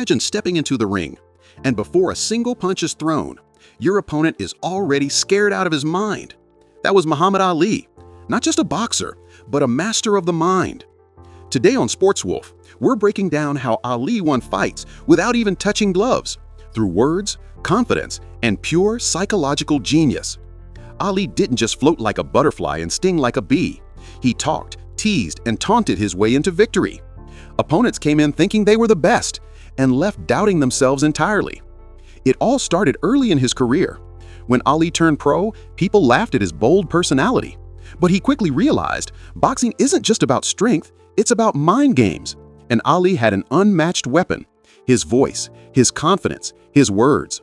Imagine stepping into the ring, and before a single punch is thrown, your opponent is already scared out of his mind. That was Muhammad Ali, not just a boxer, but a master of the mind. Today on Sports Wolf, we're breaking down how Ali won fights without even touching gloves, through words, confidence, and pure psychological genius. Ali didn't just float like a butterfly and sting like a bee. He talked, teased, and taunted his way into victory. Opponents came in thinking they were the best and left doubting themselves entirely. It all started early in his career. When Ali turned pro, people laughed at his bold personality. But he quickly realized boxing isn't just about strength, it's about mind games. And Ali had an unmatched weapon: his voice, his confidence, his words.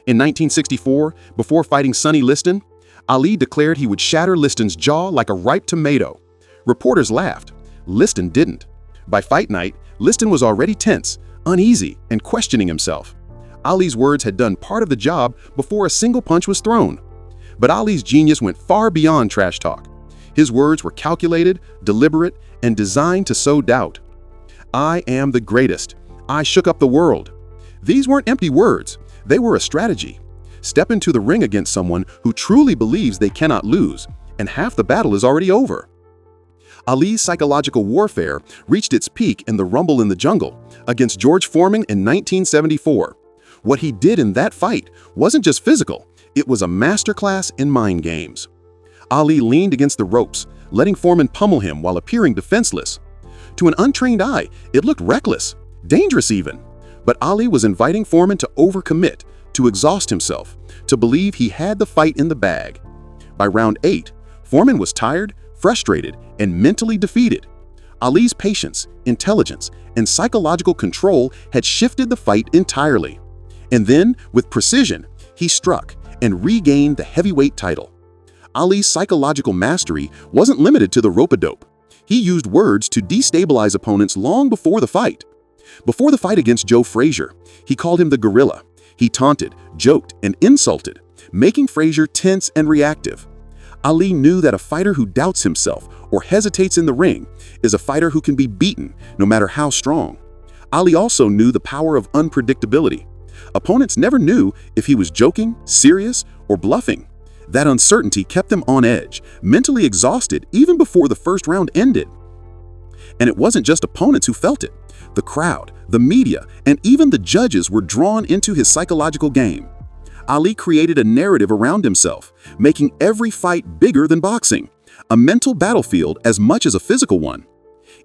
In 1964, before fighting Sonny Liston, Ali declared he would shatter Liston's jaw like a ripe tomato. Reporters laughed. Liston didn't. By fight night, Liston was already tense, uneasy, and questioning himself. Ali's words had done part of the job before a single punch was thrown. But Ali's genius went far beyond trash talk. His words were calculated, deliberate, and designed to sow doubt. "I am the greatest. I shook up the world." These weren't empty words. They were a strategy. Step into the ring against someone who truly believes they cannot lose, and half the battle is already over. Ali's psychological warfare reached its peak in the Rumble in the Jungle against George Foreman in 1974. What he did in that fight wasn't just physical, it was a masterclass in mind games. Ali leaned against the ropes, letting Foreman pummel him while appearing defenseless. To an untrained eye, it looked reckless, dangerous even. But Ali was inviting Foreman to overcommit, to exhaust himself, to believe he had the fight in the bag. By round 8, Foreman was tired, frustrated, and mentally defeated. Ali's patience, intelligence, and psychological control had shifted the fight entirely. And then, with precision, he struck and regained the heavyweight title. Ali's psychological mastery wasn't limited to the rope-a-dope. He used words to destabilize opponents long before the fight. Before the fight against Joe Frazier, he called him the gorilla. He taunted, joked, and insulted, making Frazier tense and reactive. Ali knew that a fighter who doubts himself or hesitates in the ring is a fighter who can be beaten no matter how strong. Ali also knew the power of unpredictability. Opponents never knew if he was joking, serious, or bluffing. That uncertainty kept them on edge, mentally exhausted even before the first round ended. And it wasn't just opponents who felt it. The crowd, the media, and even the judges were drawn into his psychological game. Ali created a narrative around himself, making every fight bigger than boxing, a mental battlefield as much as a physical one.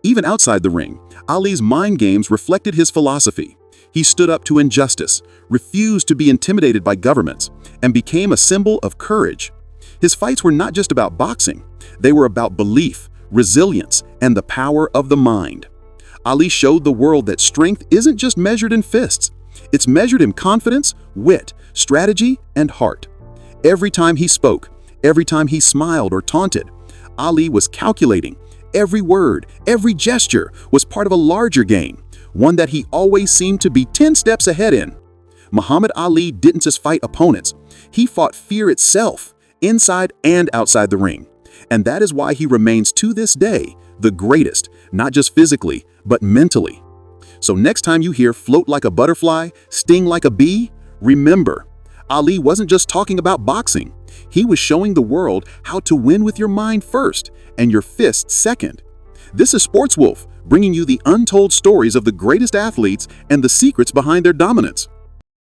Even outside the ring, Ali's mind games reflected his philosophy. He stood up to injustice, refused to be intimidated by governments, and became a symbol of courage. His fights were not just about boxing, they were about belief, resilience, and the power of the mind. Ali showed the world that strength isn't just measured in fists. It's measured in confidence, wit, strategy, and heart. Every time he spoke, every time he smiled or taunted, Ali was calculating. Every word, every gesture was part of a larger game, one that he always seemed to be 10 steps ahead in. Muhammad Ali didn't just fight opponents. He fought fear itself, inside and outside the ring. And that is why he remains to this day the greatest, not just physically, but mentally. So next time you hear "float like a butterfly, sting like a bee," remember, Ali wasn't just talking about boxing. He was showing the world how to win with your mind first and your fists second. This is Sports Wolf, bringing you the untold stories of the greatest athletes and the secrets behind their dominance.